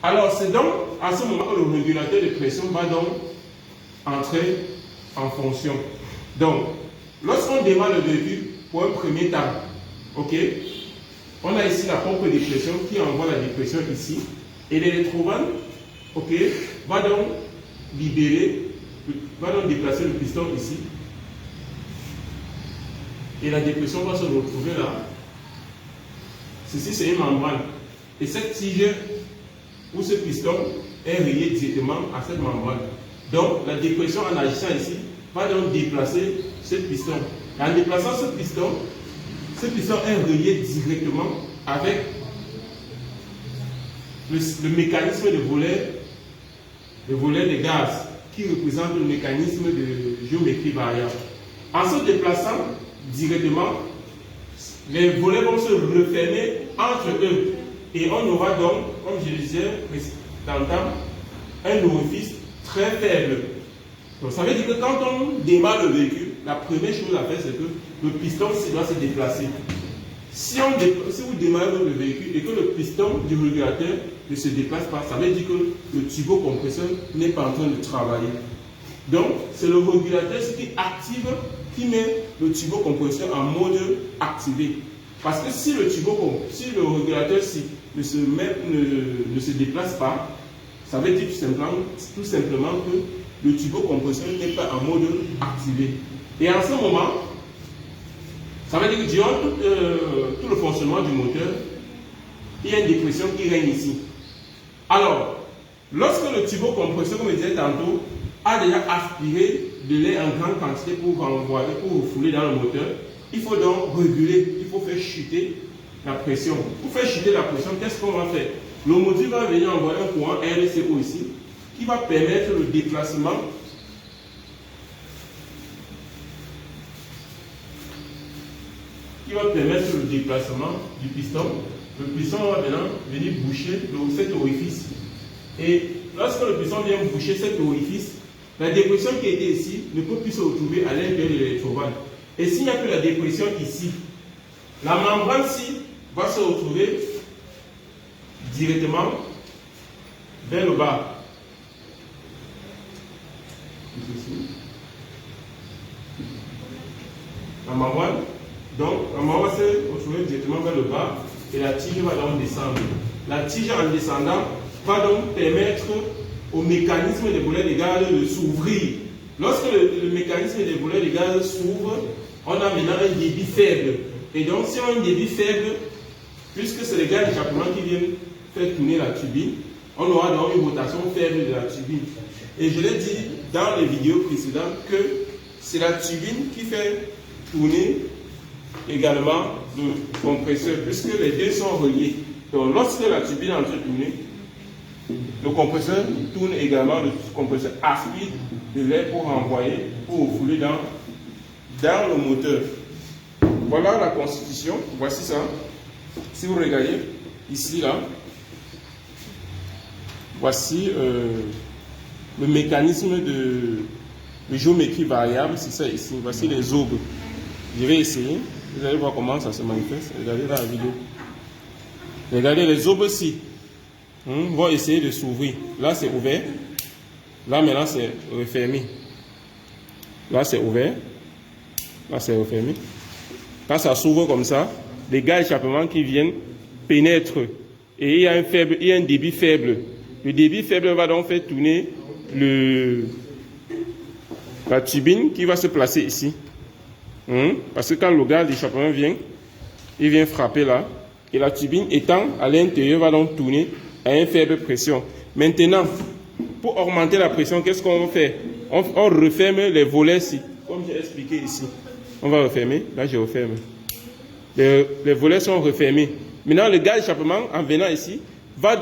Alors, c'est donc à ce moment que le régulateur de pression va donc entrer en fonction. Donc, lorsqu'on démarre le véhicule pour un premier temps, ok, on a ici la pompe de pression qui envoie la dépression ici, et l'électrobande, ok, va donc libérer, va donc déplacer le piston ici, et la dépression va se retrouver là. Ceci, c'est une membrane. Et cette tige ou ce piston est relié directement à cette membrane. Donc, la dépression en agissant ici va donc déplacer ce piston. Et en déplaçant ce piston est relié directement avec le mécanisme de volet de gaz qui représente le mécanisme de géométrie variable. En se déplaçant directement, les volets vont se refermer entre eux et on aura donc, comme je le disais précédemment, un orifice très faible. Donc ça veut dire que quand on démarre le véhicule, la première chose à faire, c'est que le piston doit se déplacer. Si vous démarrez le véhicule et que le piston du régulateur ne se déplace pas, ça veut dire que le turbocompresseur n'est pas en train de travailler. Donc, c'est le régulateur qui active, qui met le turbocompresseur en mode activé. Parce que si le régulateur ne se déplace pas, ça veut dire tout simplement que le turbocompresseur n'est pas en mode activé. Et en ce moment, ça veut dire que durant tout le fonctionnement du moteur, il y a une dépression qui règne ici. Alors, lorsque le turbocompresseur, comme je disais tantôt, a déjà aspiré de l'air en grande quantité pour refouler dans le moteur, il faut donc réguler, il faut faire chuter la pression. Pour faire chuter la pression, qu'est-ce qu'on va faire? Le module va venir envoyer un courant RDCO ici, qui va permettre le déplacement du piston. Le piston va maintenant venir boucher cet orifice. Et lorsque le piston vient boucher cet orifice, la dépression qui était ici ne peut plus se retrouver à l'intérieur de l'électrobande. Et s'il n'y a plus la dépression ici, la membrane-ci va se retrouver directement vers le bas. La membrane va se retrouver directement vers le bas et la tige va donc descendre. La tige en descendant va donc permettre au mécanisme des volets de gaz de s'ouvrir. Lorsque le mécanisme des volets de gaz s'ouvre, on a maintenant un débit faible. Et donc, si on a un débit faible, puisque c'est les gaz d'échappement qui viennent faire tourner la turbine, on aura donc une rotation faible de la turbine. Et je l'ai dit dans les vidéos précédentes que c'est la turbine qui fait tourner également le compresseur, puisque les deux sont reliés. Donc, lorsque la turbine est en train de tourner, le compresseur tourne également, le compresseur aspire de l'air pour envoyer, pour refouler dans le moteur. Voilà la constitution, voici ça. Si vous regardez ici, là, voici le mécanisme de géométrie variable, c'est ça ici. Voici les aubes. Je vais essayer, vous allez voir comment ça se manifeste. Regardez dans la vidéo. Regardez les aubes ici. Vont essayer de s'ouvrir. Là, c'est ouvert. Là, maintenant, c'est refermé. Là, c'est ouvert. Là, c'est refermé. Quand ça s'ouvre comme ça, les gaz d'échappement qui viennent pénètrent. Et il y a un débit faible. Le débit faible va donc faire tourner la turbine qui va se placer ici. Parce que quand le gaz d'échappement vient, il vient frapper là. Et la turbine étant à l'intérieur va donc tourner à une faible pression. Maintenant, pour augmenter la pression, qu'est-ce qu'on va faire? On referme les volets ici, comme j'ai expliqué ici. On va refermer. Là, je referme. Les volets sont refermés. Maintenant, le gaz d'échappement, en venant ici, va